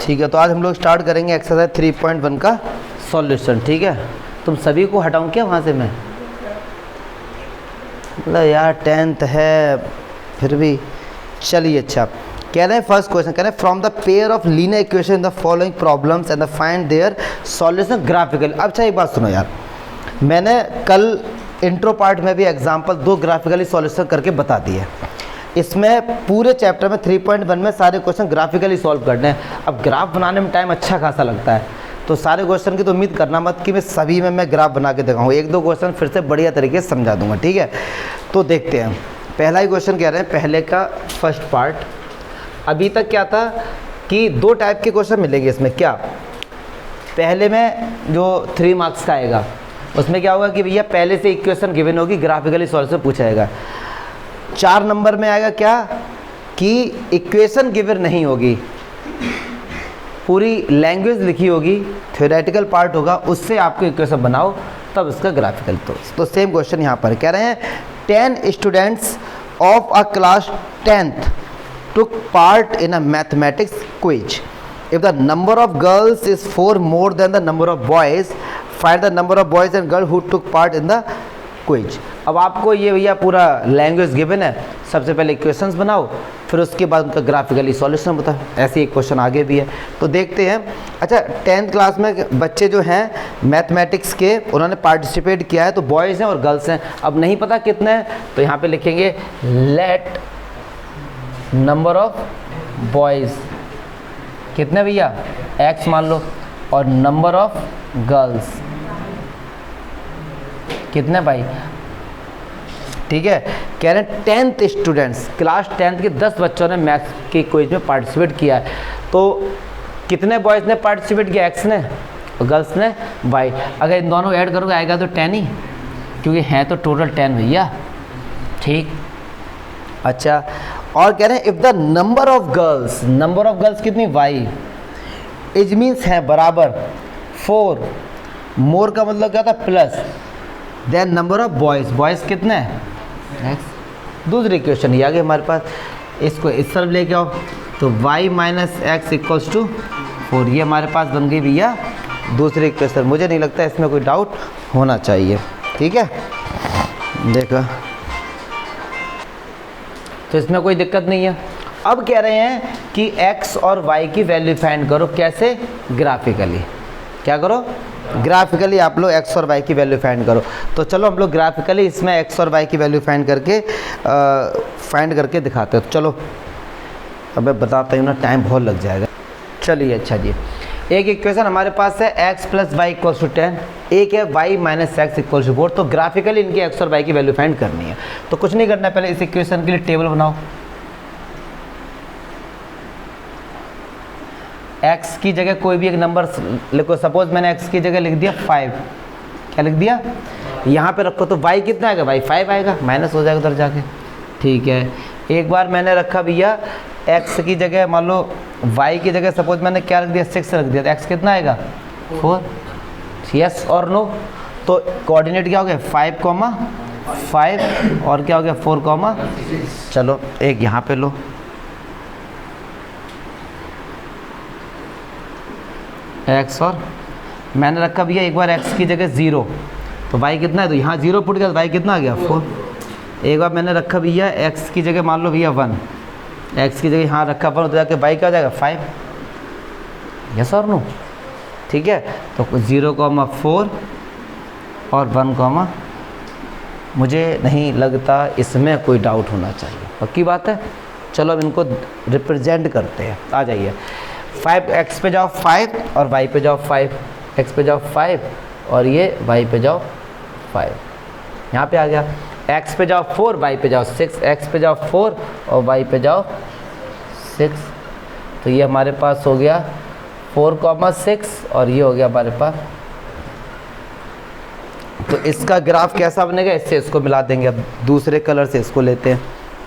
ठीक है, तो आज हम लोग स्टार्ट करेंगे एक्सरसाइज 3.1 का सॉल्यूशन। ठीक है, तुम सभी को हटाऊं क्या वहाँ से मैं? मतलब यार 10th है फिर भी। चलिए अच्छा, कह रहे हैं फर्स्ट क्वेश्चन, कह रहे हैं from the pair of linear equation in the following problems and the find their solution graphical. अब अच्छा एक बात सुनो यार, मैंने कल इंट्रो पार्ट में भी एग्जाम्पल 2 ग्राफिकली सॉल्यूशन करके बता दिए। इसमें पूरे चैप्टर में 3.1 में सारे क्वेश्चन ग्राफिकली सॉल्व करने हैं। अब ग्राफ बनाने में टाइम अच्छा खासा लगता है, तो सारे क्वेश्चन की तो उम्मीद करना मत कि मैं सभी में मैं ग्राफ बना के दिखाऊँ। 1-2 क्वेश्चन फिर से बढ़िया तरीके से समझा दूंगा। ठीक है, तो देखते हैं। पहला ही क्वेश्चन कह रहे हैं, पहले का फर्स्ट पार्ट। अभी तक क्या था कि 2 टाइप के क्वेश्चन मिलेंगे इसमें। क्या पहले में जो 3 मार्क्स का आएगा उसमें क्या होगा कि भैया पहले से इक्वेशन गिवन होगी, ग्राफिकली सॉल्यूशन पूछा जाएगा। 4 नंबर में आएगा क्या कि इक्वेशन गिवन नहीं होगी, पूरी लैंग्वेज लिखी होगी, थ्योरेटिकल पार्ट होगा, उससे आपको इक्वेशन बनाओ तब इसका ग्राफिकल। तो सेम क्वेश्चन यहाँ पर कह रहे हैं 10 students of a class 10th took part in a mathematics quiz. If the number of girls is 4 more than the number of boys, find the number of boys and girls who took part in the quiz. अब आपको ये भैया पूरा language given है, सबसे पहले equations बनाओ, फिर उसके बाद उनका ग्राफिकली सॉल्यूशन बताओ। ऐसे एक क्वेश्चन आगे भी है, तो देखते हैं। अच्छा, 10th क्लास में बच्चे जो हैं मैथमेटिक्स के, उन्होंने पार्टिसिपेट किया है, तो बॉयज़ हैं और गर्ल्स हैं। अब नहीं पता कितने हैं, तो यहाँ पे लिखेंगे लेट नंबर ऑफ बॉयज़ कितने भैया, x मान लो, और नंबर ऑफ गर्ल्स कितने भाई। ठीक है, कह रहे हैं 10th स्टूडेंट्स, क्लास 10th के 10 बच्चों ने मैथ्स की क्विज में पार्टिसिपेट किया है। तो कितने बॉयज़ ने पार्टिसिपेट किया, x ने, और गर्ल्स ने y। अगर इन दोनों ऐड करोगे आएगा तो 10 ही, क्योंकि हैं तो टोटल 10 भैया। ठीक, अच्छा, और कह रहे हैं if the number of girls कितनी, y, इज मीन्स है बराबर 4, मोर का मतलब क्या था plus, then number of boys कितने हैं, x। दूसरी इक्वेशन ये आ गई हमारे पास, इसको इस तरफ लेके आओ, तो y minus x equals to 4। ये हमारे पास बन गई भैया दूसरी इक्वेशन। मुझे नहीं लगता इसमें कोई डाउट होना चाहिए। ठीक है, देखो, तो इसमें कोई दिक्कत नहीं है। अब कह रहे हैं कि x और y की वैल्यू फाइंड करो। कैसे? ग्राफिकली। क्या करो? ग्राफिकली आप लोग x और y की वैल्यू फाइंड करो। तो चलो हम लोग ग्राफिकली इसमें x और y की वैल्यू फाइंड करके दिखाते हैं। चलो अब मैं बताता हूँ ना, टाइम बहुत लग जाएगा। चलिए अच्छा जी, एक इक्वेशन हमारे पास है x plus y equals to 10, एक है y minus x equals to 4। तो ग्राफिकली इनकी x और y की वैल्यू फाइंड करनी है। तो कुछ नहीं करना है, पहले इस इक्वेशन के लिए टेबल बनाओ। x की जगह कोई भी एक नंबर लिखो। सपोज मैंने x की जगह लिख दिया 5। क्या लिख दिया? यहाँ पे रखो, तो y कितना आएगा भाई, 5 आएगा, माइनस हो जाएगा उधर जाके। ठीक है, एक बार मैंने रखा भैया x की जगह, मान लो y की जगह सपोज मैंने क्या रख दिया, 6 रख दिया, तो x कितना आएगा, 4। यस और नो? तो कोऑर्डिनेट क्या हो गया, 5, और क्या हो गया 4, चलो एक यहाँ पे लो, x, और मैंने रखा भैया एक बार x की जगह 0, तो y कितना है, तो यहाँ 0 पुट गया, तो y कितना आ गया, 4। एक बार मैंने रखा भैया x की जगह मान लो भैया 1, x की जगह यहाँ रखा 1, तो जाके y क्या हो जाएगा, 5। यस और नो? ठीक है, तो 0,4 और 1, मुझे नहीं लगता इसमें कोई डाउट होना चाहिए। पक्की बात है। चलो अब इनको रिप्रेजेंट करते हैं। आ जाइए, 5 x पे जाओ 5 और y पे जाओ 5, x पे जाओ 5 और ये y पे जाओ 5। यहाँ पे आ गया, x पे जाओ 4, y पे जाओ 6, x पे जाओ 4 और y पे जाओ 6। तो ये हमारे पास हो गया 4,6 और ये हो गया हमारे पास। तो इसका ग्राफ कैसा बनेगा, इससे इसको मिला देंगे। अब दूसरे कलर से इसको लेते हैं।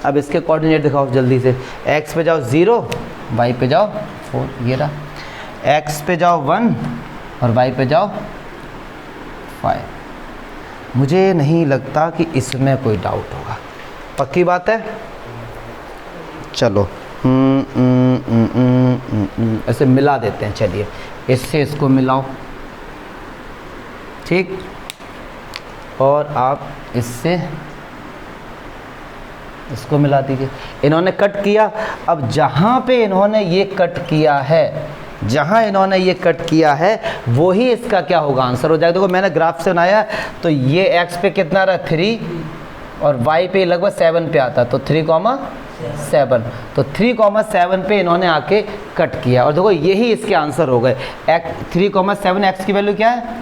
अब इसके कोऑर्डिनेट दिखाओ जल्दी से। x पे जाओ 0, y पे जाओ 4, ये रहा। x पे जाओ 1 और y पे जाओ 5। मुझे नहीं लगता कि इसमें कोई डाउट होगा। पक्की बात है। चलो ऐसे मिला देते हैं। चलिए इससे इसको मिलाओ, ठीक, और आप इससे इसको मिला दीजिए। इन्होंने कट किया। अब जहाँ पे इन्होंने ये कट किया है, जहाँ इन्होंने ये कट किया है वही इसका क्या होगा, आंसर हो जाएगा। देखो मैंने ग्राफ से बनाया तो ये x पे कितना रहा 3 और y पे लगभग 7 पे आता, तो 3,7, तो 3,7 पे इन्होंने आके कट किया और देखो यही इसके आंसर हो गए। 3,7 x की वैल्यू क्या है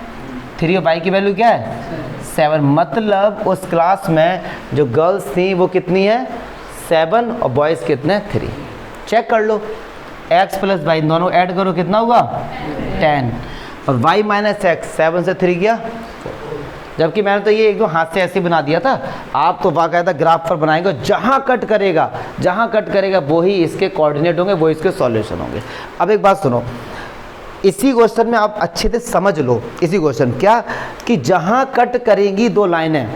3 और y की वैल्यू क्या है 7। मतलब उस क्लास में जो गर्ल्स थी वो कितनी है 7 और बॉयज़ कितने 3। चेक कर लो, x प्लस वाई दोनों ऐड करो कितना होगा 10 और y माइनस एक्स 7 से 3 गया। जबकि मैंने तो ये एकदम हाथ से ऐसे बना दिया था, आप तो बाकायदा ग्राफ पर बनाएंगे। जहाँ कट करेगा वही इसके कोऑर्डिनेट होंगे, वो इसके सॉल्यूशन होंगे। अब एक बात सुनो, इसी क्वेश्चन में आप अच्छे से समझ लो, इसी क्वेश्चन क्या कि जहाँ कट करेंगी दो लाइनें,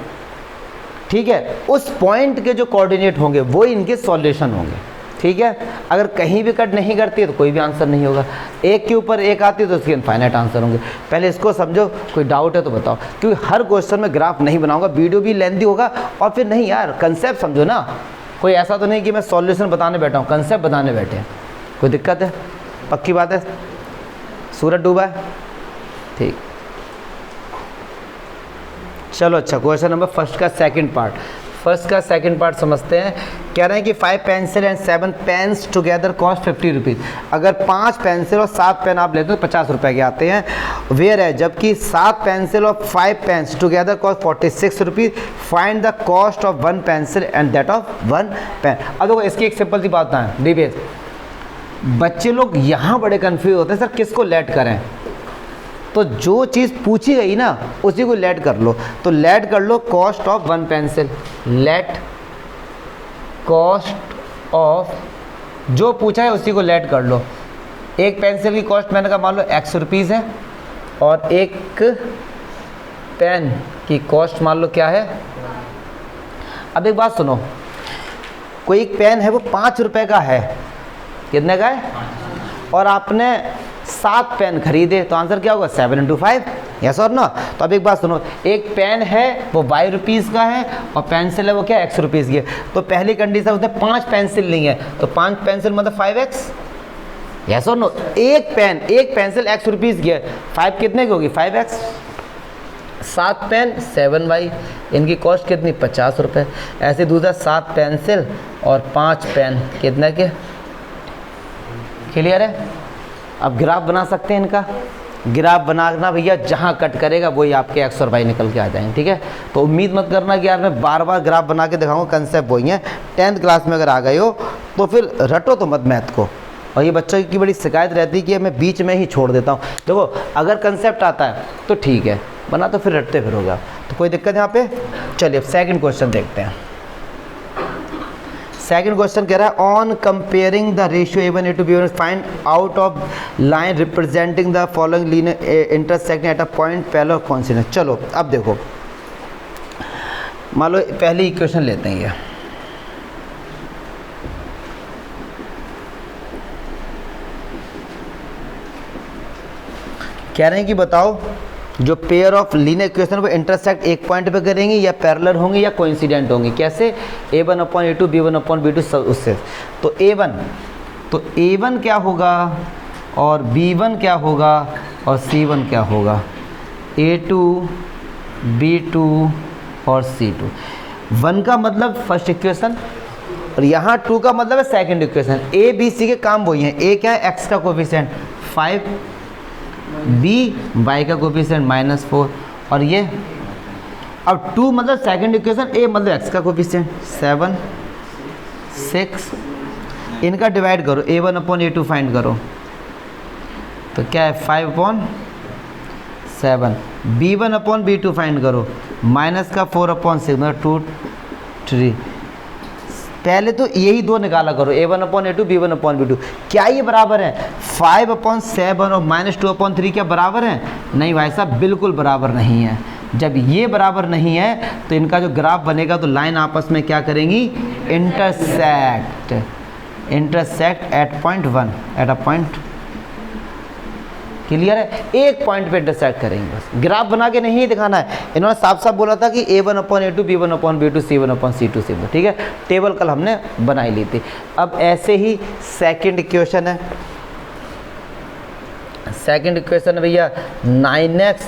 ठीक है, उस पॉइंट के जो कोऑर्डिनेट होंगे वो इनके सॉल्यूशन होंगे, ठीक है। अगर कहीं भी कट नहीं करती है तो कोई भी आंसर नहीं होगा। एक के ऊपर एक आती है तो उसके इनफाइनाइट आंसर होंगे। पहले इसको समझो, कोई डाउट है तो बताओ, क्योंकि हर क्वेश्चन में ग्राफ नहीं बनाऊंगा, वीडियो भी लेंथी होगा। और फिर नहीं यार, कंसेप्ट समझो ना, कोई ऐसा तो नहीं कि मैं सॉल्यूशन बताने बैठा हूँ, कंसेप्ट बताने बैठे हैं। कोई दिक्कत है? पक्की बात है? सूरज डूबा है, ठीक। चलो अच्छा, क्वेश्चन नंबर फर्स्ट का सेकंड पार्ट समझते हैं। कह रहे हैं कि 5 pencil and 7 pens together cost 50 rupees. अगर 5 पेंसिल और 7 पेन आप लेते हो तो 50 रुपये के आते हैं। वेयर है, जबकि 7 पेंसिल और 5 pens together cost 46 rupees. Find the cost of 1 pencil and that of 1 pen. अब देखो इसकी एक सिंपल सी बात है, डिबेट बच्चे लोग यहाँ बड़े कन्फ्यूज होते हैं, सर किसको लेट करें। तो जो चीज़ पूछी गई ना उसी को लेट कर लो। तो लेट कर low cost of 1 pencil, let cost of, जो पूछा है उसी को लेट कर लो। एक पेंसिल की कॉस्ट मैंने कहा मान लो x रुपीज़ है और एक पेन की कॉस्ट मान लो क्या है। अब एक बात सुनो, कोई एक पेन है वो 5 रुपये का है, कितने का है, और आपने 7 पेन खरीदे, तो आंसर क्या होगा 7 × 5, यस और नो। तो अब एक बात सुनो, एक पेन है वो y रुपीज़ का है और पेंसिल है वो क्या x रुपीज़ की है। तो पहली कंडीशन उसने 5 पेंसिल ली है, तो 5 पेंसिल मतलब 5x, यस और नो। एक पेंसिल x रुपीज़ की है, 5 कितने की होगी 5x। 7 पेन 7y, इनकी कॉस्ट कितनी 50 रुपये। ऐसे दूसरा 7 पेंसिल और 5 पेन कितने के, क्लियर है। अब ग्राफ बना सकते हैं इनका, ग्राफ बनाना भैया जहाँ कट करेगा वही आपके x और y निकल के आ जाएंगे, ठीक है। तो उम्मीद मत करना कि यार मैं बार बार ग्राफ बना के दिखाऊंगा, कंसेप्ट वही है। 10th क्लास में अगर आ गए हो तो फिर रटो तो मत मैथ को। और ये बच्चों की बड़ी शिकायत रहती है कि मैं बीच में ही छोड़ देता हूँ। देखो अगर कंसेप्ट आता है तो ठीक है, बना तो फिर रटते फिरोगा, तो कोई दिक्कत यहाँ पे। चलिए अब सेकेंड क्वेश्चन देखते हैं। सेकेंड क्वेश्चन कह रहा है on comparing the ratio A1 A2 B1 find out of line representing the following linear intersecting at a point parallel और कोइंसिडेंट। चलो अब देखो, मान लो पहले इक्वेशन लेते हैं ये, कह रहे हैं कि बताओ जो पेयर ऑफ लीनियर इक्वेशन वो इंटरसेक्ट एक पॉइंट पे करेंगे या पैरेलल होंगे या कोइंसिडेंट होंगे। कैसे, A1/A2 B1/B2 सब उससे। तो A1 क्या होगा और B1 क्या होगा और C1 क्या होगा, A2 B2 और C2। 1 का मतलब फर्स्ट इक्वेशन और यहाँ 2 का मतलब है second equation. A B C के काम वही हैं। A क्या है, x का कोफिशिएंट 5, B y का कोफिशिएंट -4 और ये। अब 2 मतलब सेकंड इक्वेशन, A मतलब x का कोफिशिएंट 7 6, इनका डिवाइड करो, A1/A2 फाइंड करो तो क्या है 5/7। B1/B2 फाइंड करो, माइनस का 4/6 मतलब 2 3। पहले तो यही दो निकाला करो, A1/A2 B1/B2। क्या ये बराबर है 5/7 और -2/3 क्या बराबर है? नहीं भाई साहब, बिल्कुल बराबर नहीं है। जब ये बराबर नहीं है तो इनका जो ग्राफ बनेगा तो लाइन आपस में क्या करेंगी, intersect. Intersect at point 1 at a point. Clear है, एक पॉइंट पे इंटरसेक्ट करेंगे बस, ग्राफ बना के नहीं दिखाना है। इन्होंने साफ साफ बोला था कि a1/a2 b1/b2 c1/c2 c1, ठीक है, टेबल कल हमने बनाई ली थी। अब ऐसे ही सेकंड इक्वेशन है, सेकंड इक्वेशन है भैया 9x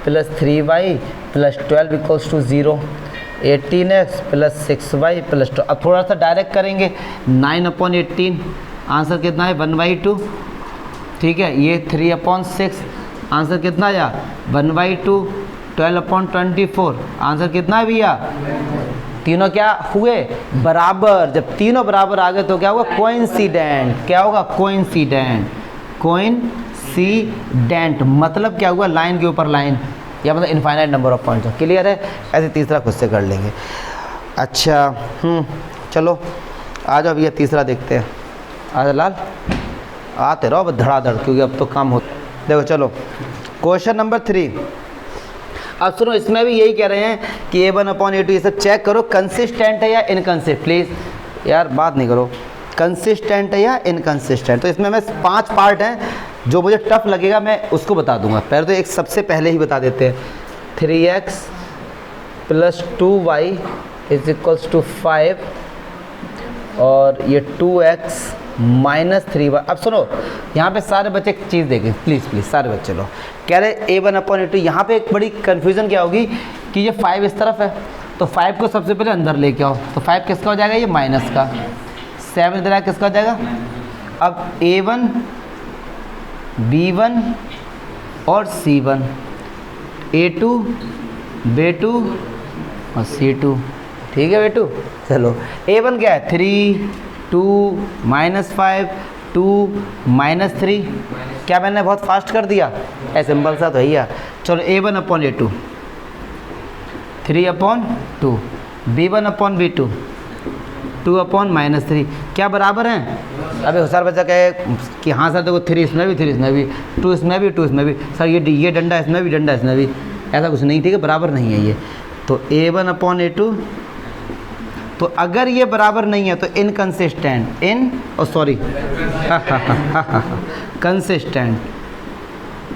+ 3y + 12 = 0, 18x + 6y + 12। अब थोड़ा सा डायरेक्ट करेंगे, 9/18 आंसर कितना है 1/2, ठीक है, ये 3/6 आंसर कितना आया 1/2, 12/24 आंसर कितना है भैया, तीनों क्या हुए बराबर। जब तीनों बराबर आ गए तो क्या होगा कोइंसिडेंट, क्या होगा कोइंसिडेंट, कोइंसिडेंट मतलब क्या हुआ लाइन के ऊपर लाइन, या मतलब infinite number of points. Clear है, ऐसे तीसरा खुद से कर लेंगे। अच्छा चलो आ जाओ भैया तीसरा देखते हैं, आ जाओ लाल, आते रहो अब धड़ाधड़, क्योंकि अब तो काम हो। देखो चलो क्वेश्चन नंबर 3। अब सुनो, इसमें भी यही कह रहे हैं कि a1/a2 ये सब चेक करो कंसिस्टेंट है या इनकंसिस्टेंट। प्लीज़ यार बात नहीं करो, कंसिस्टेंट है या इनकंसिस्टेंट। तो इसमें मैं 5 पार्ट हैं, जो मुझे टफ लगेगा मैं उसको बता दूंगा। पहले तो एक सबसे पहले ही बता देते हैं, 3x + 2y = 5 और ये 2x - 3y। अब सुनो यहाँ पे सारे बच्चे एक चीज़ देखें प्लीज़ प्लीज़, सारे बच्चे लो, कह रहे a1/a2। यहाँ पे एक बड़ी कन्फ्यूज़न क्या होगी कि ये 5 इस तरफ है, तो 5 को सबसे पहले अंदर लेके आओ, तो 5 किसका हो जाएगा, ये माइनस का, 7 इधर आया किसका हो जाएगा। अब a1 b1 और c1, a2 b2 और c2, ठीक है बेटू। चलो a1 क्या है 3 2 -5 2 -3, क्या मैंने बहुत फास्ट कर दिया, ऐसे सिंपल सा तो भैया। चलो a1/a2 3/2, b1/b2 2/-3, क्या बराबर हैं। अबे होशियार बच्चा कहे कि हाँ सर देखो 3 इसमें भी 3 इसमें भी 2 इसमें भी 2 इसमें भी, सर ये डंडा इसमें भी डंडा इसमें भी, ऐसा कुछ नहीं, ठीक है, बराबर नहीं है ये। तो a1/a2, तो अगर ये बराबर नहीं है तो इनकंसिस्टेंट, कंसिस्टेंट,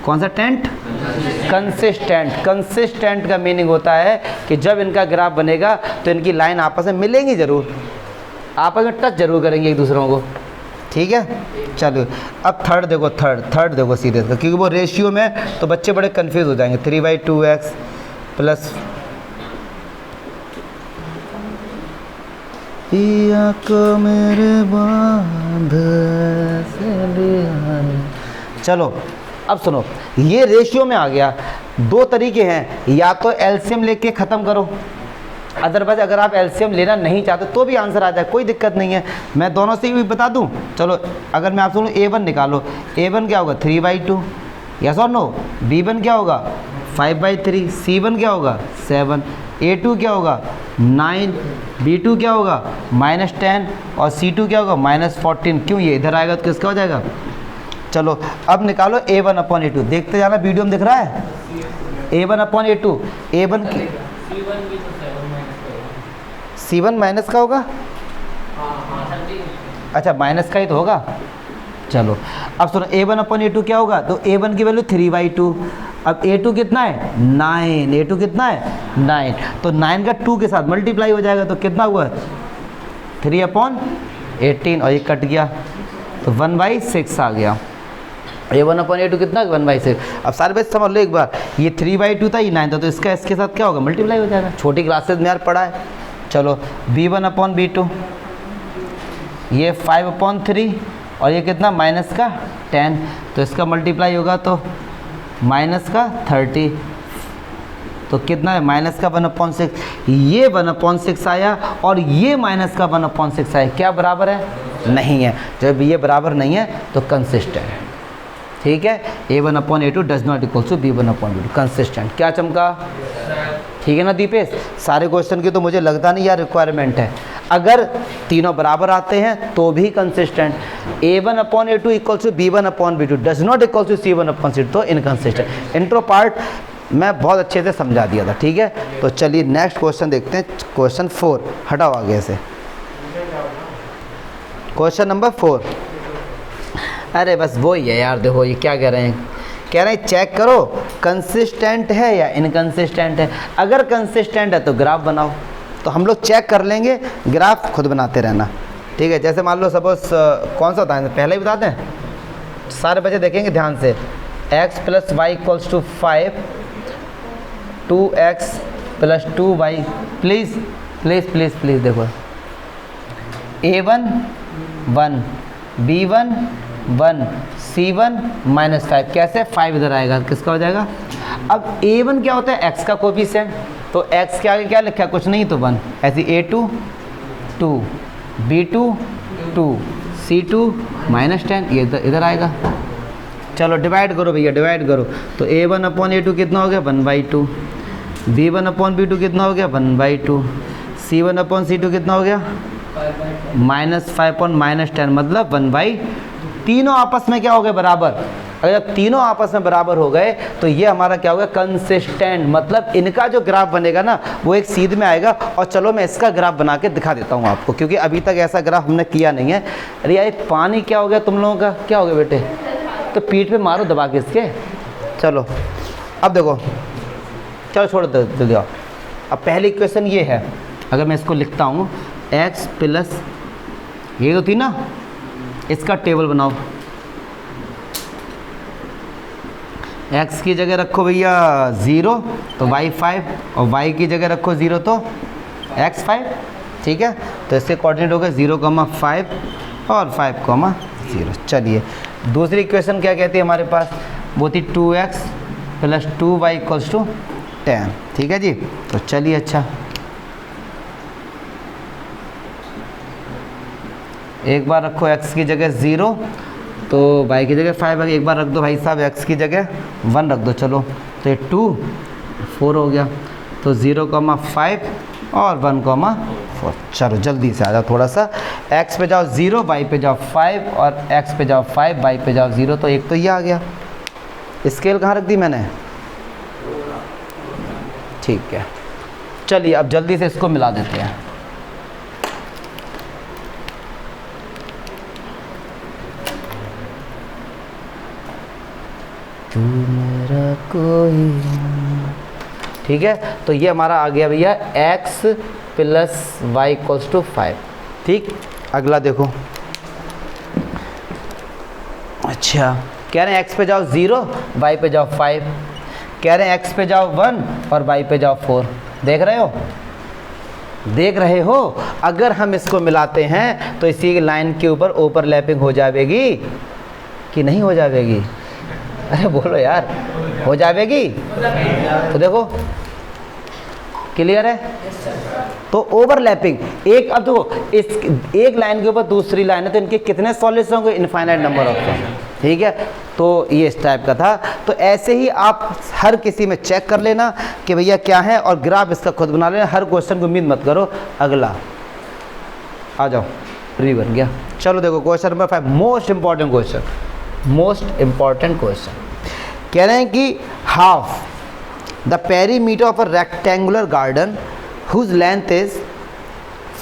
कौन सा टेंट, कंसिस्टेंट। कंसिस्टेंट का मीनिंग होता है कि जब इनका ग्राफ बनेगा तो इनकी लाइन आपस में मिलेंगी जरूर, आपस में टच जरूर करेंगे एक दूसरों को, ठीक है। चलो अब थर्ड देखो, थर्ड देखो सीरियस, क्योंकि वो रेशियो में तो बच्चे बड़े कंफ्यूज हो जाएंगे। 3/2x + पिया को मेरे बांध से लिया। चलो अब सुनो, ये रेशियो में आ गया। 2 तरीके हैं, या तो एलसीएम लेके ख़त्म करो, अदरवाइज अगर आप एलसीएम लेना नहीं चाहते तो भी आंसर आ जाए, कोई दिक्कत नहीं है। मैं दोनों से भी बता दूं। चलो अगर मैं आपसे बोलूँ a1 निकालो, a1 क्या होगा 3/2, यस और नो। b1 क्या होगा 5/3, c1 क्या होगा 7, a2 क्या होगा 9, b2 क्या होगा -10 और c2 क्या होगा -14। क्यों, ये इधर आएगा तो किसका हो जाएगा। चलो अब निकालो a1/a2, देखते जाना, वीडियो में दिख रहा है a1/a2, a1 की c1 माइनस का होगा, अच्छा माइनस का ही तो होगा। चलो अब सुनो a1/a2 क्या होगा, तो a1 की वैल्यू 3/2, अब a2 कितना है 9, a2 कितना है 9, तो 9 का 2 के साथ मल्टीप्लाई हो जाएगा, तो कितना हुआ 3/18 और ये कट गया तो 1/6 आ गया। a1/a2 कितना 1/6। अब सारे बच्चे समझ लो एक बार, ये 3/2 था, ये 9 था, तो इसका इसके साथ क्या होगा मल्टीप्लाई हो जाएगा, छोटी क्लासेस में यार पढ़ा है। चलो b1/b2, ये 5/3 और ये कितना माइनस का 10, तो इसका मल्टीप्लाई होगा तो माइनस का 30, तो कितना है माइनस का 1/6। ये 1/6 आया और ये माइनस का 1/6 आया, क्या बराबर है नहीं है। जब ये बराबर नहीं है तो कंसिस्टेंट है, ठीक है। a1/a2 does not equal to b1/b2, consistent. क्या चमका, ठीक है ना दीपेश। सारे क्वेश्चन की तो मुझे लगता नहीं यार रिक्वायरमेंट है, अगर तीनों बराबर आते हैं तो भी consistent. a1/a2 equal to b1/b2 does not equal to c1/c2, तो इनकंसिस्टेंट। इंट्रो पार्ट मैं बहुत अच्छे से समझा दिया था, ठीक है। तो चलिए नेक्स्ट क्वेश्चन देखते हैं, क्वेश्चन 4, हटाओ आगे से। Question number 4। अरे बस वो ही है यार, देखो ये क्या कह रहे हैं, कह रहे हैं चेक करो कंसिस्टेंट है या इनकंसिस्टेंट है। अगर कंसिस्टेंट है तो ग्राफ बनाओ, तो हम लोग चेक कर लेंगे, ग्राफ खुद बनाते रहना, ठीक है। जैसे मान लो सपोज कौन सा होता है, पहले ही बताते हैं, सारे बच्चे देखेंगे ध्यान से। x plus y equals to 5, 2x plus 2y, please please please please देखो, a1 1, b1 1, c1 -5, कैसे 5 इधर आएगा, किसका हो जाएगा। अब a1 क्या होता है, x का कोफिशिएंट, तो x के आगे क्या लिखा है, कुछ नहीं तो 1, ऐसे a2 2, b2 2, c2 -10, ये इधर आएगा। चलो डिवाइड करो भैया, डिवाइड करो, तो a1 अपॉन a2 कितना हो गया, 1/2, b1 अपॉन b2 कितना हो गया, 1/2, c1 अपॉन c2 कितना हो गया, -5 10, मतलब 1/, तीनों आपस में क्या हो गए, बराबर। अगर जब तीनों आपस में बराबर हो गए तो ये हमारा क्या होगा, कंसिस्टेंट, मतलब इनका जो ग्राफ बनेगा ना वो एक सीध में आएगा। और चलो मैं इसका ग्राफ बना के दिखा देता हूँ आपको, क्योंकि अभी तक ऐसा ग्राफ हमने किया नहीं है। अरे यार पानी क्या हो गया तुम लोगों का, क्या हो गया बेटे, तो पीठ पे मारो दबा के इसके। चलो अब देखो, चलो छोड़ दो जाओ। अब पहली इक्वेशन ये है, अगर मैं इसको लिखता हूँ x प्लस, ये तो थी ना, इसका टेबल बनाओ। x की जगह रखो भैया 0 तो y 5, और y की जगह रखो 0 तो x 5, ठीक है। तो इसके कोऑर्डिनेट हो गए 0,5 और 5,0। चलिए दूसरी इक्वेशन क्या कहती है हमारे पास, वो थी 2x plus 2y equals to 10, ठीक है जी। तो चलिए अच्छा, एक बार रखो x की जगह 0 तो y की जगह 5, एक बार रख दो भाई साहब x की जगह 1 रख दो। चलो तो ये 2 4 हो गया, तो 0,5 और 1,4। चलो जल्दी से आ जाओ थोड़ा सा, x पे जाओ 0, y पे जाओ 5, और x पे जाओ 5, y पे जाओ 0, तो एक तो ये आ गया। स्केल कहाँ रख दी मैंने, ठीक है। चलिए अब जल्दी से इसको मिला देते हैं। तू मेरा कोई, ठीक है। तो ये हमारा आ गया भैया x plus y equals to 5, ठीक। अगला देखो, अच्छा कह रहे हैं x पे जाओ 0, y पे जाओ 5, कह रहे हैं x पे जाओ 1 और y पे जाओ 4। देख रहे हो, देख रहे हो, अगर हम इसको मिलाते हैं तो इसी लाइन के ऊपर ओवरलैपिंग हो जाएगी कि नहीं हो जाएगी, अरे बोलो यार, हो जाएगी। तो देखो क्लियर है, तो ओवरलैपिंग एक, अब देखो इस एक लाइन के ऊपर दूसरी लाइन है तो इनके कितने सॉल्यूशन होंगे, इनफाइनाइट नंबर ऑफ, ठीक है। तो ये इस टाइप का था। तो ऐसे ही आप हर किसी में चेक कर लेना कि भैया क्या है, और ग्राफ इसका खुद बना लेना, हर क्वेश्चन को उम्मीद मत करो। अगला आ जाओ, प्री बन गया। चलो देखो question number 5, most important question, most important question. कह रहे हैं कि half the perimeter of a rectangular garden whose length is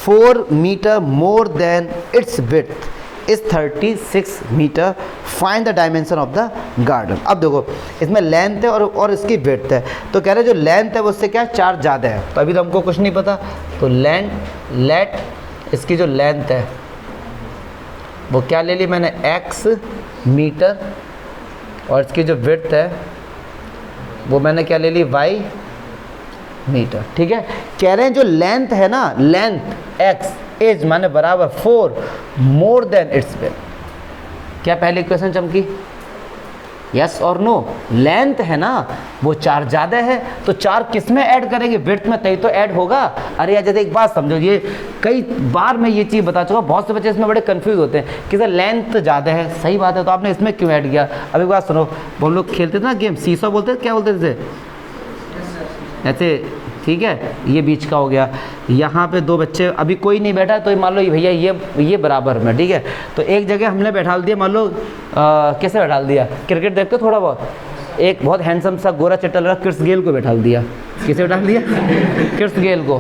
4 metre more than its width is 36 metre, find the dimension of the garden. अब देखो इसमें length है और इसकी विड्थ है, तो कह रहे हैं जो लेंथ है वो उससे क्या है, 4 ज़्यादा है। तो अभी तो हमको कुछ नहीं पता, तो लेट इसकी जो लेंथ है वो क्या ले ली मैंने, x मीटर, और इसकी जो विड्थ है वो मैंने क्या ले ली, y मीटर, ठीक है। कह रहे हैं जो लेंथ है ना, लेंथ x इज माने बराबर 4 मोर देन इट्स विड्थ। क्या पहली इक्वेशन चमकी, यस और नो, लेंथ है ना वो 4 ज़्यादा है, तो 4 किस में ऐड करेंगे, विड्थ में, तभी तो ऐड होगा। अरे यार जैसे एक बात समझो, ये कई बार मैं ये चीज़ बता चुका, बहुत से बच्चे इसमें बड़े कंफ्यूज होते हैं कि सर लेंथ ज़्यादा है, सही बात है, तो आपने इसमें क्यों ऐड किया। अब एक बात सुनो, वो हम लोग खेलते थे ना गेम, सीसो बोलते थे, क्या बोलते थे ऐसे, ठीक है। ये बीच का हो गया, यहाँ पे 2 बच्चे, अभी कोई नहीं बैठा, तो मान लो भैया ये बराबर में, ठीक है। तो एक जगह हमने बैठा दिया, मान लो कैसे बैठा दिया, क्रिकेट देखते हो थोड़ा बहुत, एक बहुत हैंडसम सा गोरा चट्टा लगा क्रिस गेल को बैठा दिया, किसे बैठा दिया, क्रिस गेल को,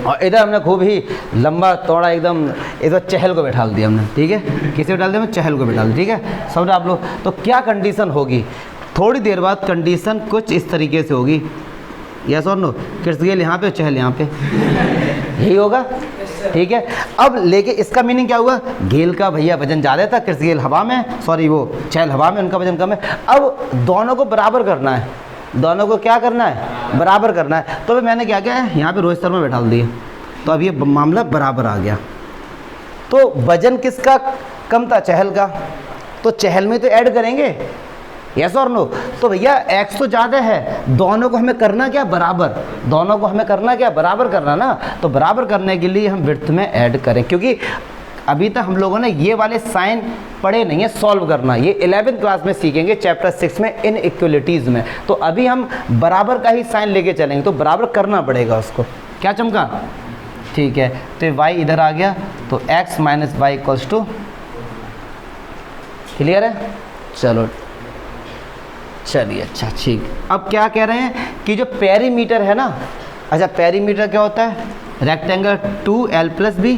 और इधर हमने खूब ही लंबा चौड़ा एकदम इधर चहल को बैठा दिया हमने, ठीक है। किसे बैठा दिया? चहल को बैठा दिया, ठीक है। समझ आप लोग? तो क्या कंडीशन होगी? थोड़ी देर बाद कंडीशन कुछ इस तरीके से होगी, यस और नो। क्रिस्गेल यहाँ पे, चहल यहाँ पे, यही होगा, ठीक है। अब लेके इसका मीनिंग क्या हुआ? गेल का भैया वजन ज़्यादा था, क्रिस्गेल हवा में, सॉरी वो चहल हवा में, उनका वजन कम है। अब दोनों को बराबर करना है, दोनों को क्या करना है? बराबर करना है। तो फिर मैंने क्या किया है, यहाँ पे रोहित शर्मा बैठा दिए, तो अब ये मामला बराबर आ गया। तो वजन किसका कम था? चहल का, तो चहल में तो ऐड करेंगे, यस और नो। तो भैया एक्स तो ज़्यादा है, दोनों को हमें करना क्या? बराबर। दोनों को हमें करना क्या? बराबर करना ना। तो बराबर करने के लिए हम विड्थ में ऐड करें, क्योंकि अभी तक हम लोगों ने ये वाले साइन पढ़े नहीं है सॉल्व करना, ये 11th क्लास में सीखेंगे चैप्टर 6 में इनइक्वलिटीज़ में। तो अभी हम बराबर का ही साइन लेके चलेंगे, तो बराबर करना पड़ेगा उसको। क्या चमका? ठीक है। तो y इधर आ गया, तो x minus y equals to, clear है? चलो चलिए, अच्छा ठीक। अब क्या कह रहे हैं कि जो पेरीमीटर है ना, अच्छा पेरीमीटर क्या होता है? Rectangle 2l plus b,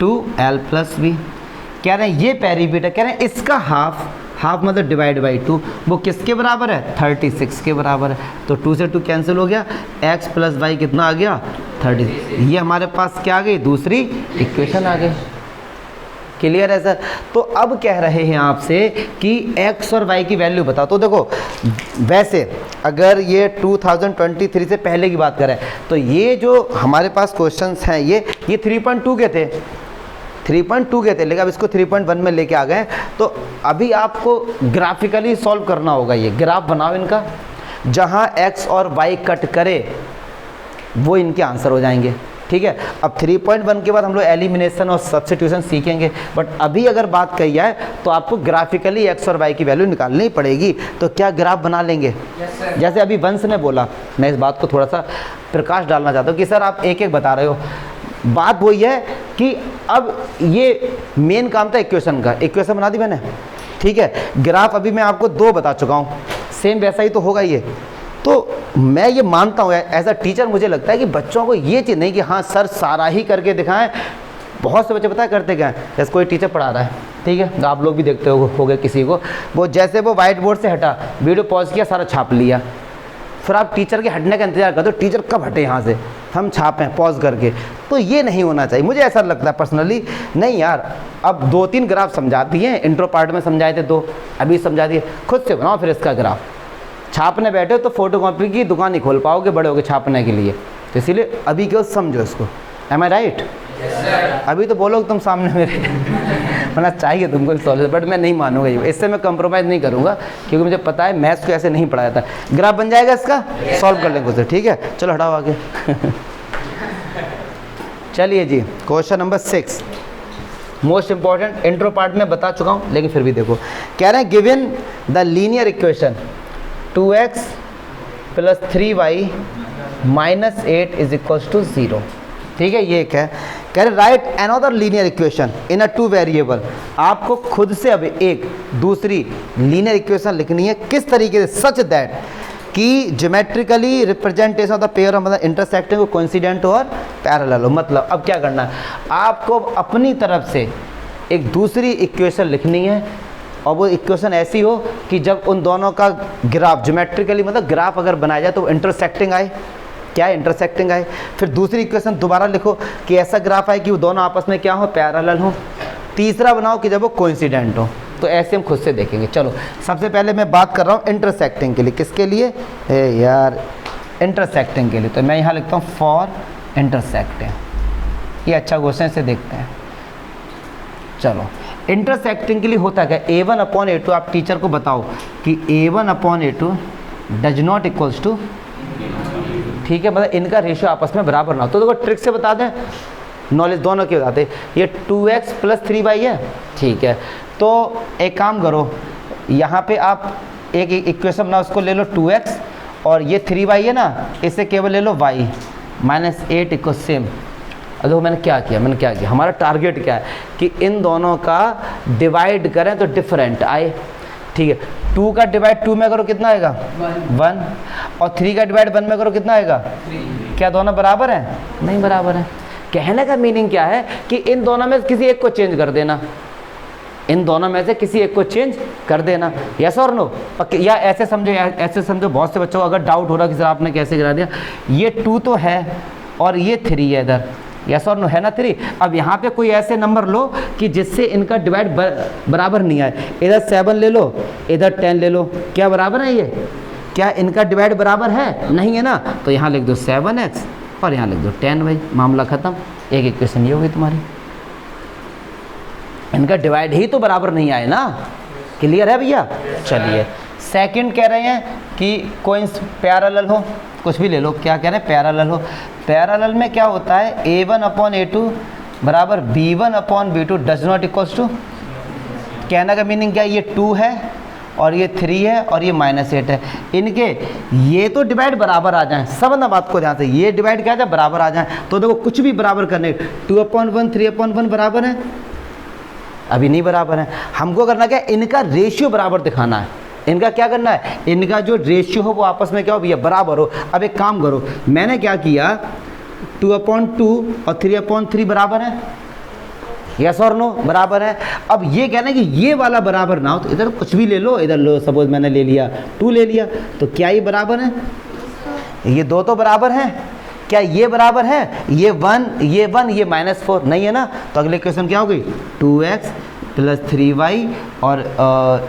2l plus b. कह रहे हैं ये पेरीमीटर, कह रहे हैं इसका हाफ, हाफ मतलब डिवाइड बाई 2, वो किसके बराबर है? 36 के बराबर है। तो 2 से 2 कैंसिल हो गया, x प्लस वाई कितना आ गया? 36। ये हमारे पास क्या आ गई? दूसरी इक्वेशन आ गई। क्लियर है सर? तो अब कह रहे हैं आपसे कि x और y की वैल्यू बताओ। तो देखो वैसे अगर ये 2023 से पहले की बात करें तो ये जो हमारे पास क्वेश्चंस हैं ये 3.2 के थे, 3.2 के थे, लेकिन अब इसको 3.1 में लेके आ गए। तो अभी आपको ग्राफिकली सॉल्व करना होगा। ये ग्राफ बनाओ इनका, जहाँ x और y कट करे वो इनके आंसर हो जाएंगे, ठीक है। अब 3.1 के बाद हम लोग एलिमिनेशन और सब्स्टिट्यूशन सीखेंगे, बट अभी अगर बात कही जाए तो आपको ग्राफिकली x और y की वैल्यू निकालनी पड़ेगी। तो क्या ग्राफ बना लेंगे? जैसे अभी वंश ने बोला, मैं इस बात को थोड़ा सा प्रकाश डालना चाहता हूँ कि सर आप एक एक बता रहे हो। बात वही है कि अब ये मेन काम था इक्वेशन का, इक्वेशन बना दी मैंने, ठीक है। ग्राफ अभी मैं आपको 2 बता चुका हूँ, सेम वैसा ही तो होगा ये। तो मैं ये मानता हूँ एज अ टीचर, मुझे लगता है कि बच्चों को ये चीज़ नहीं कि हाँ सर सारा ही करके दिखाएं। बहुत से बच्चे पता है करते क्या है, जैसे कोई टीचर पढ़ा रहा है, ठीक है, आप लोग भी देखते हो गए किसी को, वो जैसे वो वाइट बोर्ड से हटा, वीडियो पॉज किया, सारा छाप लिया, फिर आप टीचर के हटने का इंतजार करते हो, टीचर कब हटे यहाँ से, हम छापें पॉज करके। तो ये नहीं होना चाहिए, मुझे ऐसा लगता है पर्सनली। नहीं यार, अब 2-3 ग्राफ समझा दिए, इंट्रो पार्ट में समझाए थे 2, अभी समझा दिए, खुद से बनाओ फिर इसका ग्राफ। छापने बैठे तो फोटोकॉपी की दुकान ही खोल पाओगे बड़े होगे छापने के लिए, तो इसीलिए अभी क्यों समझो इसको। एम आई राइट? अभी तो बोलो तुम सामने मेरे होना चाहिए तुमको सॉल्यूशन, बट मैं नहीं मानूंगा ये, इससे मैं कंप्रोमाइज़ नहीं करूंगा, क्योंकि मुझे पता है मैथ्स को ऐसे नहीं पढ़ाया था। ग्राफ बन जाएगा इसका, सॉल्व कर लेंगे उसे, ठीक है। चलो हटाओ आगे चलिए जी, question number 6 most important, intro part में बता चुका हूँ, लेकिन फिर भी देखो। कह रहे हैं given the linear equation 2x plus 3y minus 8 is equals to 0, ठीक है। ये एक है, कह रहे right another linear equation in a 2 variable. आपको खुद से अब एक दूसरी लीनियर इक्वेशन लिखनी है, किस तरीके से? सच दैट कि geometrically representation of the pair of मतलब इंटरसेक्टिंग कोइंसिडेंट और पैरेलल हो। मतलब अब क्या करना है, आपको अपनी तरफ से एक दूसरी इक्वेशन लिखनी है, और वो इक्वेशन ऐसी हो कि जब उन दोनों का ग्राफ ज्योमेट्रिकली मतलब ग्राफ अगर बनाया जाए तो इंटरसेक्टिंग आए। क्या है? इंटरसेक्टिंग आए। फिर दूसरी इक्वेशन दोबारा लिखो कि ऐसा ग्राफ आए कि वो दोनों आपस में क्या हो? पैरेलल हो। तीसरा बनाओ कि जब वो कोइंसिडेंट हो। तो ऐसे हम खुद से देखेंगे। चलो सबसे पहले मैं बात कर रहा हूँ इंटरसेक्टिंग के लिए। किसके लिए? यार इंटरसेक्टिंग के लिए। तो मैं यहाँ लिखता हूँ फॉर इंटरसेक्टिंग। ये अच्छा क्वेश्चन, इसे देखते हैं। चलो इंटरसेक्टिंग के लिए होता क्या? a1/a2। आप टीचर को बताओ कि a1/a2 does not equals to, ठीक है, मतलब इनका रेशियो आपस में बराबर ना हो। तो देखो ट्रिक से बता दें, नॉलेज दोनों की बताते। ये 2x प्लस 3y है, ठीक है। तो एक काम करो, यहाँ पे आप एक इक्वेशन बनाओ, उसको ले लो 2x, और ये 3y है ना, इसे केवल ले लो y माइनस 8 इक्वल सेम। देखो मैंने क्या किया, हमारा टारगेट क्या है कि इन दोनों का डिवाइड करें तो डिफरेंट आए, ठीक है, 2 का डिवाइड 2 में करो कितना आएगा 1, और 3 का डिवाइड 1 में करो कितना आएगा 3। क्या दोनों बराबर हैं? नहीं बराबर हैं। कहने का मीनिंग क्या है कि इन दोनों में किसी एक को चेंज कर देना, इन दोनों में से किसी एक को चेंज कर देना, यस और नो। या ऐसे समझो, ऐसे समझो, बहुत से बच्चों को अगर डाउट हो रहा कि सर आपने कैसे गिरा दिया, ये 2 तो है और ये 3 है इधर, यस और नो है ना 3। अब यहाँ पे कोई ऐसे नंबर लो कि जिससे इनका डिवाइड बराबर नहीं आए, इधर 7 ले लो, इधर 10 ले लो, क्या बराबर है ये? क्या इनका डिवाइड बराबर है? नहीं है ना, तो यहाँ लिख दो 7x और यहाँ लिख दो 10, भाई मामला ख़त्म। एक इक्वेशन ये होगी तुम्हारी। इनका डिवाइड ही तो बराबर नहीं आए ना, क्लियर है भैया? चलिए सेकंड कह रहे हैं कि कोइंस पैरेलल हो, कुछ भी ले लो, क्या कह रहे हैं? पैरेलल हो। पैरेलल में क्या होता है? a1 अपॉन a2 बराबर b1 upon b2 does not equals to, कहने का मीनिंग क्या है? ये 2 है और ये 3 है और ये -8 है, इनके ये तो डिवाइड बराबर आ जाएं। समझना बात को ध्यान से, ये डिवाइड क्या जाए बराबर आ जाएं। तो देखो कुछ भी बराबर करने, 2/1 3/1 बराबर है, अभी नहीं बराबर है। हमको करना क्या? इनका रेशियो बराबर दिखाना है। इनका क्या करना है? इनका जो रेशियो हो वो आपस में क्या हो भैया? बराबर हो। अब एक काम करो, मैंने क्या किया, 2/2 और 3/3 बराबर है, यस और नो बराबर है। अब ये कहना है कि ये वाला बराबर ना हो, तो इधर कुछ भी ले लो, इधर लो, सपोज मैंने ले लिया 2 ले लिया, तो क्या ये बराबर है? ये दो तो बराबर हैं। क्या ये बराबर है? ये 1 ये -4 नहीं है ना, तो अगले क्वेश्चन क्या हो गई? 2x + 3y और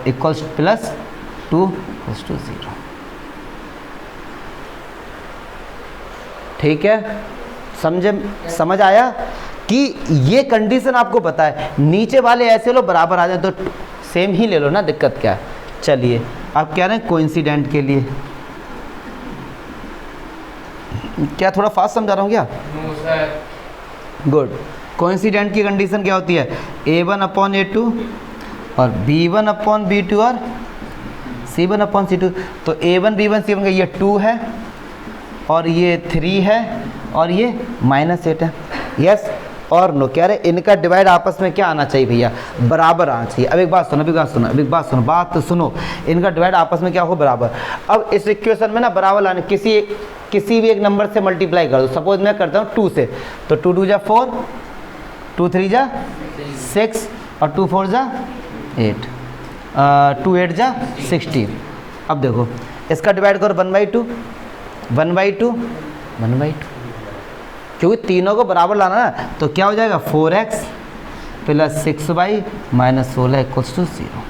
इक्वल्स +2 = 0। ठीक है, समझ आया कि ये कंडीशन आपको पता है, नीचे वाले ऐसे लो बराबर आ जाए तो सेम ही ले लो ना, दिक्कत क्या है? चलिए आप कह रहे हैं कोइंसिडेंट के लिए, क्या थोड़ा फास्ट समझा रहा हूँ क्या? गुड। कोइंसिडेंट की कंडीशन क्या होती है? a1 अपॉन a2 और b1 अपॉन b2 और c1 अपॉन c2। तो a1 b1 c1 का ये 2 है और ये 3 है और ये -8 है, यस और नो। कह रहे इनका डिवाइड आपस में क्या आना चाहिए भैया? बराबर आना चाहिए। अब एक बात सुनो, बात तो सुनो, इनका डिवाइड आपस में क्या हो? बराबर। अब इस इक्वेशन में ना बराबर लाने, किसी भी एक नंबर से मल्टीप्लाई कर दो। सपोज मैं करता हूँ 2 से, तो 2 2 जा 4, 2 3 जा 6 और 2 4 जा 8, 2 8 जा 16। अब देखो इसका डिवाइड करो 1/2, 1/2, 1/2, क्योंकि तीनों को बराबर लाना ना, तो क्या हो जाएगा? 4x + 6y - 16 = 0।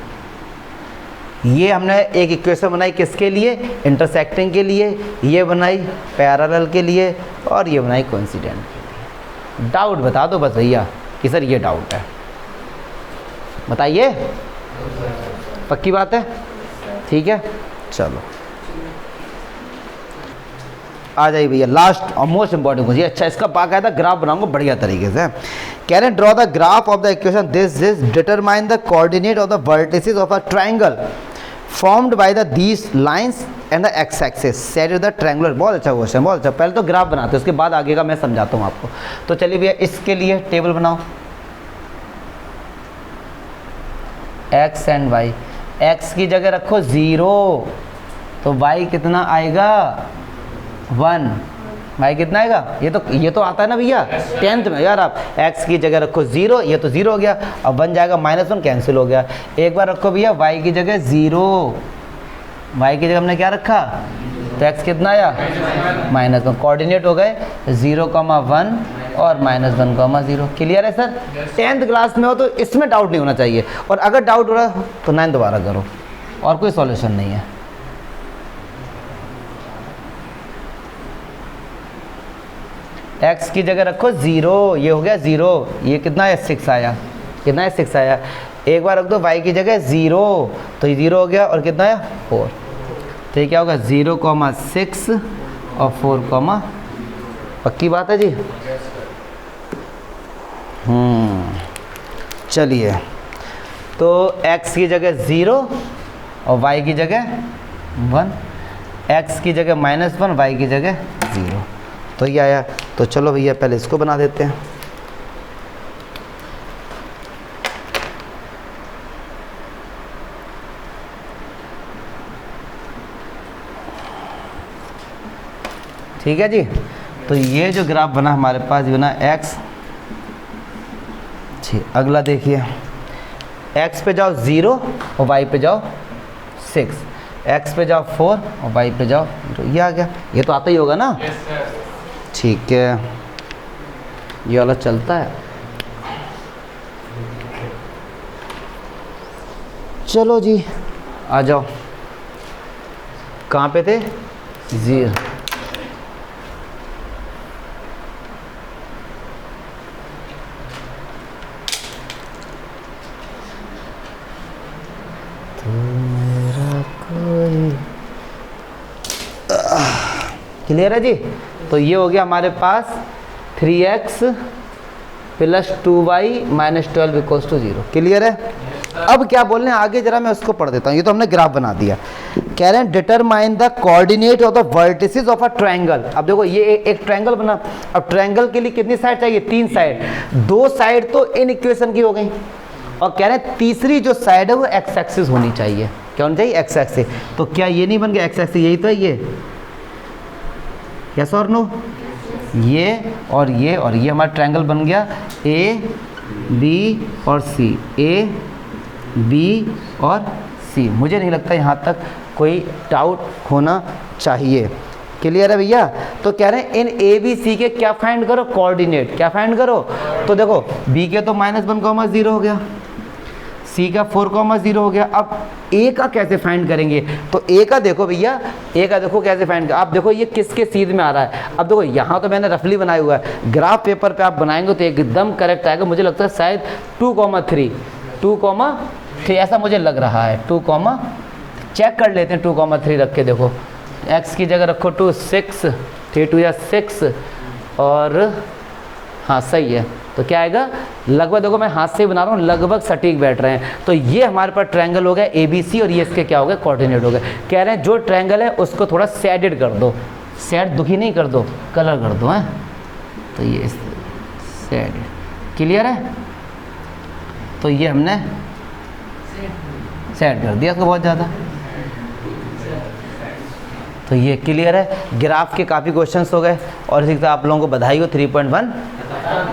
ये हमने एक इक्वेशन बनाई किसके लिए? इंटरसेक्टिंग के लिए, ये बनाई पैरेलल के लिए और ये बनाई कोइंसिडेंट के लिए। डाउट बता दो बस भैया कि सर ये डाउट है, बताइए। पक्की बात है? ठीक है, चलो आ जाइए भैया, लास्ट और मोस्ट इंपॉर्टेंट मुझे। अच्छा, इसका बाकायदा ग्राफ बनाऊंगा बढ़िया तरीके से। Can I draw the graph of the equation this determine the coordinate of the vertices of a triangle formed by the these lines and the x axis set with the triangular. बहुत अच्छा question, बहुत अच्छा। पहले तो graph बनाते हैं, उसके बाद आगे का मैं समझाता हूँ आपको। तो चलिए भैया इसके लिए टेबल बनाओ, एक्स एंड वाई। एक्स की जगह रखो 0, तो वाई कितना आएगा? 1। भाई कितना आएगा? ये तो आता है ना भैया 10th में। यार आप x की जगह रखो 0, ये तो 0 हो गया, अब बन जाएगा -1, कैंसिल हो गया। एक बार रखो भैया y की जगह 0, y की जगह हमने क्या रखा? तो x कितना आया? -1। कोऑर्डिनेट हो गए 0,1 और -1,0। क्लियर है सर? 10th क्लास में हो तो इसमें डाउट नहीं होना चाहिए, और अगर डाउट हो रहा है तो 9 दोबारा करो, और कोई सॉल्यूशन नहीं है। x की जगह रखो 0, ये हो गया 0, ये कितना है? 6 आया, कितना है? 6 आया। एक बार रख दो y की जगह 0, तो ये 0 हो गया, और कितना है? 4। तो ये क्या होगा? 0,6 और 4, पक्की बात है जी? चलिए, तो x की जगह 0 और y की जगह 1, x की जगह -1, y की जगह 0, तो ये आया। तो चलो भैया पहले इसको बना देते हैं। ठीक है जी। तो ये जो ग्राफ बना हमारे पास बना x, ठीक। अगला देखिए, x पे जाओ 0 और y पे जाओ 6, x पे जाओ 4 और y पे जाओ 0। ये आ गया, ये तो आता ही होगा ना। ठीक है, ये वाला चलता है। चलो जी आ जाओ, कहाँ पे थे? 0। क्लियर है जी। तो ये हो गया हमारे पास 3x plus 2y minus 12 equals to 0। Clear है। अब क्या बोल रहे हैं आगे, जरा मैं उसको पढ़ देता हूँ। ये तो हमने ग्राफ बना दिया। कह रहे हैं determine the coordinate of the vertices of a triangle. अब देखो ये एक ट्रायंगल बना। अब ट्रायंगल के लिए कितनी साइड चाहिए? 3 साइड। 2 साइड तो इन इक्वेशन की हो गई, और कह रहे हैं तीसरी जो साइड है वो एक्स एक्सिस होनी चाहिए। क्या होनी चाहिए? X axis. तो क्या ये नहीं बन गया एक्स एक्सिस? यही तो है ये, यस और नो? ये और ये हमारा ट्रायंगल बन गया ए बी और सी, ए बी और सी। मुझे नहीं लगता यहाँ तक कोई डाउट होना चाहिए। क्लियर है भैया। तो कह रहे हैं इन ए बी सी के क्या फाइंड करो? कोऑर्डिनेट। क्या फाइंड करो? तो देखो बी के तो -1, 0 हो गया, सी का 4, 0 हो गया। अब ए का कैसे फाइंड करेंगे? तो ए का देखो भैया, ए का देखो कैसे फाइंड कर। आप देखो ये किसके सीध में आ रहा है। अब देखो यहाँ तो मैंने रफली बनाया हुआ है, ग्राफ पेपर पे आप बनाएंगे तो एकदम करेक्ट आएगा। मुझे लगता है शायद 2,3 ऐसा मुझे लग रहा है। 2, चेक कर लेते हैं। 2,3 रख के देखो, x की जगह रखो 2, 6, 3 2 या 6 और हाँ सही है। तो क्या आएगा? लगभग देखो मैं हाथ से ही बना रहा हूँ, लगभग सटीक बैठ रहे हैं। तो ये हमारे पास ट्रायंगल हो गया ABC और ये इसके क्या हो गए? कोऑर्डिनेट हो गए। कह रहे हैं जो ट्रायंगल है उसको थोड़ा शेडेड कर दो, शेड दुखी नहीं कर दो, कलर कर दो हैं। तो ये शेडेड। क्लियर है। तो ये हमने शेड कर दिया इसको बहुत ज़्यादा। तो ये क्लियर है। ग्राफ के काफ़ी क्वेश्चंस हो गए और इसी तरह आप लोगों को बधाई हो। 3.1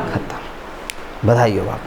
खत्म। बधाई हो आप।